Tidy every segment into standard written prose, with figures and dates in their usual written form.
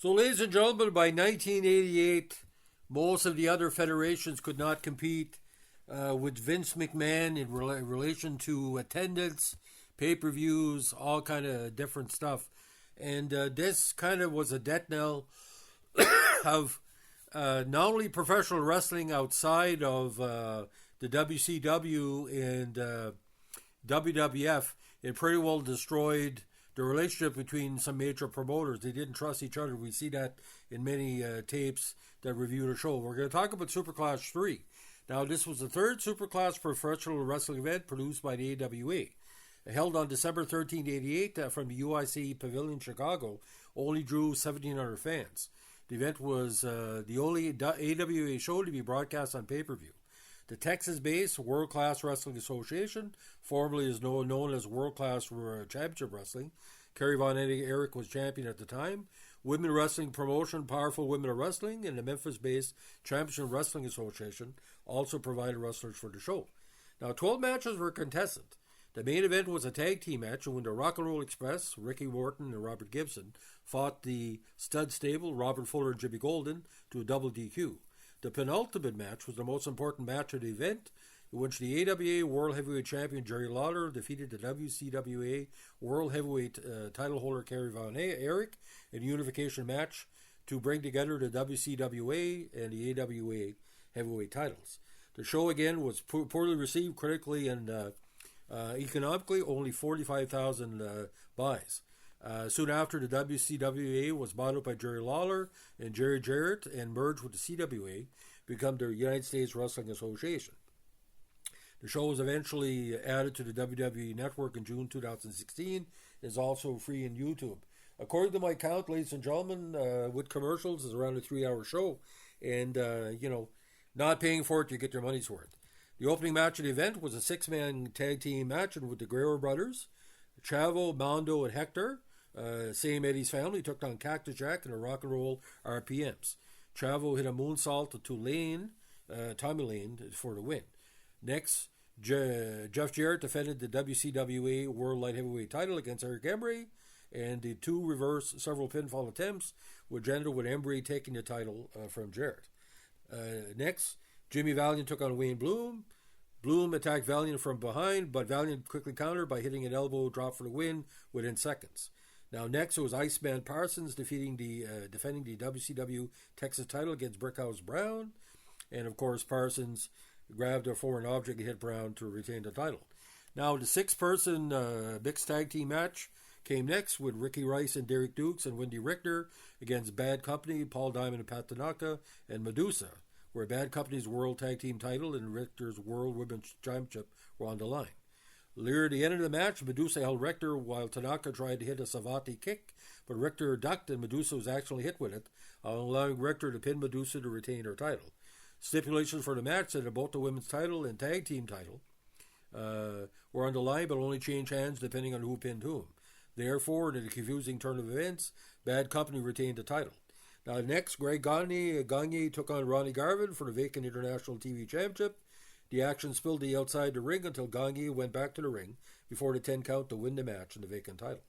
So, ladies and gentlemen, by 1988, most of the other federations could not compete with Vince McMahon in relation to attendance, pay-per-views, all kind of different stuff. And this kind of was a death knell of not only professional wrestling outside of the WCW and WWF, it pretty well destroyed the relationship between some major promoters. They didn't trust each other. We see that in many tapes that review the show. We're going to talk about Superclass 3. Now, this was the third Superclass professional wrestling event produced by the AWA. Held on December 13, 1988 from the UIC Pavilion, Chicago, only drew 1,700 fans. The event was the only AWA show to be broadcast on pay-per-view. The Texas-based World Class Wrestling Association, formerly is known as World Class Championship Wrestling. Kerry Von Erich was champion at the time. Women wrestling promotion, Powerful Women of Wrestling, and the Memphis-based Championship Wrestling Association also provided wrestlers for the show. Now, 12 matches were contested. The main event was a tag team match when the Rock and Roll Express, Ricky Morton and Robert Gibson, fought the Stud Stable, Robert Fuller and Jimmy Golden, to a double DQ. The penultimate match was the most important match of the event, in which the AWA World Heavyweight Champion Jerry Lawler defeated the WCWA World Heavyweight title holder Kerry Von Erich in a unification match to bring together the WCWA and the AWA heavyweight titles. The show again was poorly received critically and economically, only 45,000 buys. Soon after, the WCWA was bought up by Jerry Lawler and Jerry Jarrett and merged with the CWA, become the United States Wrestling Association. The show was eventually added to the WWE Network in June 2016. It is also free on YouTube. According to my count, ladies and gentlemen, with commercials, is around a 3-hour show. And, not paying for it, you get your money's worth. The opening match of the event was a 6-man tag team match with the Guerrero brothers. Chavo, Mondo, and Hector, same Eddie's family, took on Cactus Jack and the Rock and Roll RPMs. Chavo hit a moonsault to Tommy Lane for the win. Next, Jeff Jarrett defended the WCWA World Light Heavyweight title against Eric Embry, and the two reversed several pinfall attempts, which ended with Embry taking the title from Jarrett. Next, Jimmy Valiant took on Wayne Bloom. Bloom attacked Valiant from behind, but Valiant quickly countered by hitting an elbow drop for the win within seconds. Now next, it was Iceman Parsons defending the WCW Texas title against Brickhouse Brown. And of course, Parsons grabbed a foreign object and hit Brown to retain the title. Now, the 6-person mixed tag team match came next with Ricky Rice and Derek Dukes and Wendy Richter against Bad Company, Paul Diamond and Pat Tanaka, and Medusa, where Bad Company's World Tag Team title and Richter's World Women's Championship were on the line. Near the end of the match, Medusa held Richter while Tanaka tried to hit a Savate kick, but Richter ducked and Medusa was actually hit with it, allowing Richter to pin Medusa to retain her title. Stipulations for the match said that both the women's title and tag team title were on the line, but only changed hands depending on who pinned whom. Therefore, in a confusing turn of events, Bad Company retained the title. Now next, Greg Gagne took on Ronnie Garvin for the vacant International TV Championship. The action spilled outside the ring until Gagne went back to the ring before the 10 count to win the match in the vacant title.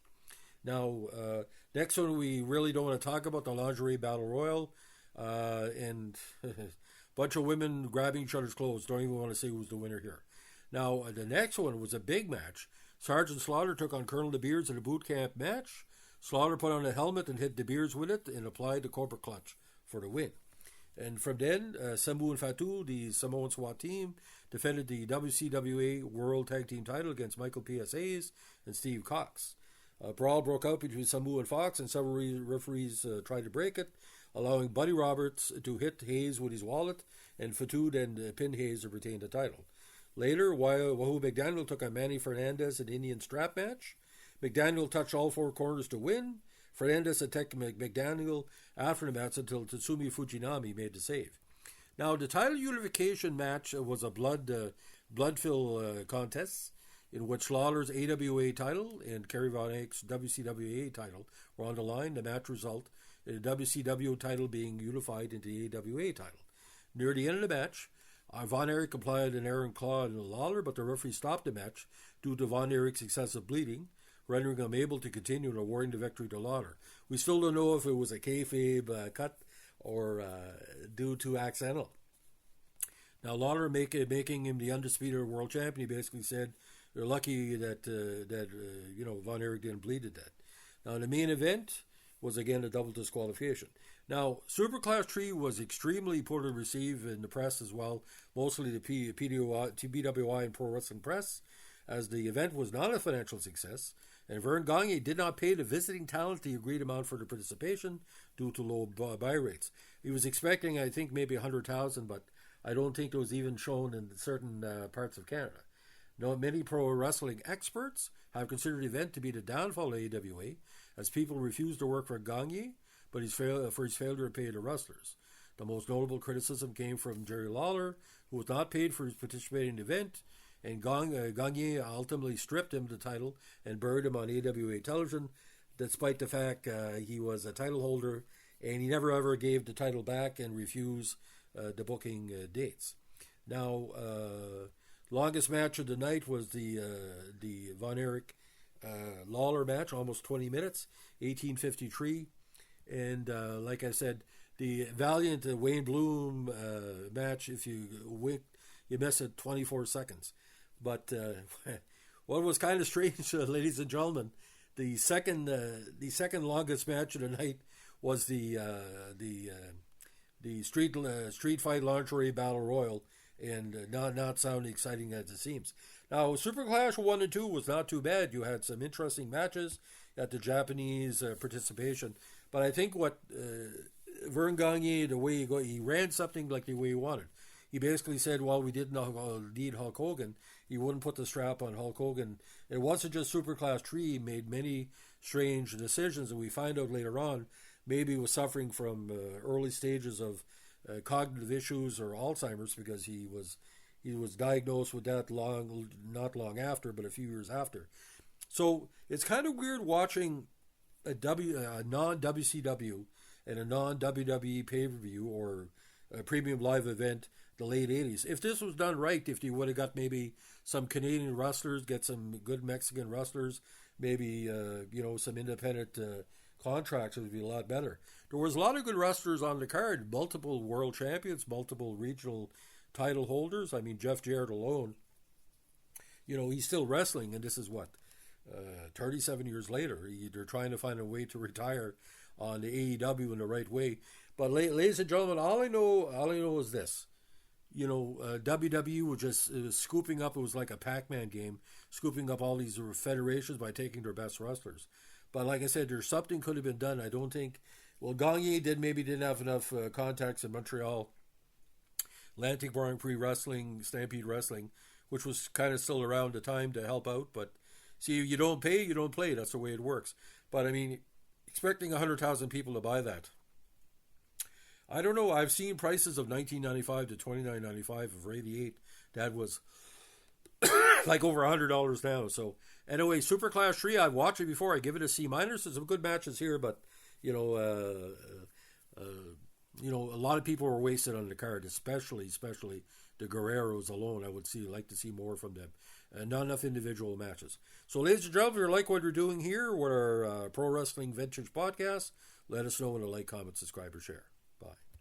Now, next one we really don't want to talk about, the Lingerie Battle Royal, and a bunch of women grabbing each other's clothes. Don't even want to say who's the winner here. Now, the next one was a big match. Sergeant Slaughter took on Colonel De Beers in a boot camp match. Slaughter put on a helmet and hit De Beers with it and applied the Cobra Clutch for the win. And from then, Sambu and Fatu, the Samoan SWAT team, defended the WCWA World Tag Team title against Michael P.S. Hayes and Steve Cox. A brawl broke out between Sambu and Fox, and several referees tried to break it, allowing Buddy Roberts to hit Hayes with his wallet, and Fatu then pinned Hayes to retain the title. Later, Wahoo McDaniel took on Manny Fernandez in an Indian strap match. McDaniel touched all 4 corners to win. Fernandez attacked McDaniel after the match until Tatsumi Fujinami made the save. Now, the title unification match was a blood-filled contest in which Lawler's AWA title and Kerry Von Erich's WCWA title were on the line. The match result in the WCW title being unified into the AWA title. Near the end of the match, Von Erich applied an Aaron Claw on Lawler, but the referee stopped the match due to Von Erich's excessive bleeding. rendering him able to continue and awarding the victory to Lawler. We still don't know if it was a kayfabe cut or due to accidental. Now, Lawler making him the undisputed world champion, he basically said, "You're lucky that Von Erich didn't bleed to death." Now, the main event was again a double disqualification. Now, Superclass 3 was extremely poorly received in the press as well, mostly the PWI and Pro Wrestling Press, as the event was not a financial success, and Vern Gagne did not pay the visiting talent the agreed amount for their participation due to low buy rates. He was expecting, I think, maybe 100,000, but I don't think it was even shown in certain parts of Canada. Now, many pro wrestling experts have considered the event to be the downfall of AWA, as people refused to work for Gagne, but for his failure to pay the wrestlers. The most notable criticism came from Jerry Lawler, who was not paid for his participating in the event, and Gagne ultimately stripped him the title and buried him on AWA television, despite the fact he was a title holder, and he never ever gave the title back and refused the booking dates. Now, longest match of the night was the Von Erich Lawler match, almost 20 minutes, 1853. And like I said, the Valiant Wayne Bloom match, if you miss it 24 seconds. But what was kind of strange, ladies and gentlemen, the second longest match of the night was the street fight lingerie battle royal, and not sounding exciting as it seems. Now, Super Clash 1 and 2 was not too bad. You had some interesting matches at the Japanese participation, but I think what Vern Gagne, the way he ran something like the way he wanted. He basically said, well, we didn't need Hulk Hogan. He wouldn't put the strap on Hulk Hogan. It wasn't just Superclass 3. He made many strange decisions, and we find out later on maybe he was suffering from early stages of cognitive issues or Alzheimer's, because he was diagnosed with that not long after, but a few years after. So it's kind of weird watching a non-WCW and a non-WWE pay-per-view or a premium live event the late 80s. If this was done right, if you would have got maybe some Canadian wrestlers, get some good Mexican wrestlers, maybe some independent contracts, it would be a lot better. There was a lot of good wrestlers on the card, multiple world champions, multiple regional title holders. I mean, Jeff Jarrett alone, he's still wrestling, and this is what, 37 years later. They're trying to find a way to retire on the AEW in the right way. But ladies and gentlemen, all I know is this. WWE was scooping up. It was like a Pac-Man game, scooping up all these federations by taking their best wrestlers. But like I said, there's something could have been done. I don't think. Well, Gagne didn't have enough contacts in Montreal. Atlantic Grand Prix Wrestling, Stampede Wrestling, which was kind of still around the time to help out. But see, you don't pay, you don't play. That's the way it works. But I mean, expecting 100,000 people to buy that. I don't know. I've seen prices of $19.95 to $29.95 for 88. That was like over $100 now. So anyway, Superclass 3, I've watched it before. I give it a C-. There's some good matches here, but a lot of people were wasted on the card, especially the Guerreros alone. I would like to see more from them. Not enough individual matches. So, ladies and gentlemen, if you like what we're doing here with our Pro Wrestling Vintage podcast, let us know in a like, comment, subscribe, or share. Bye.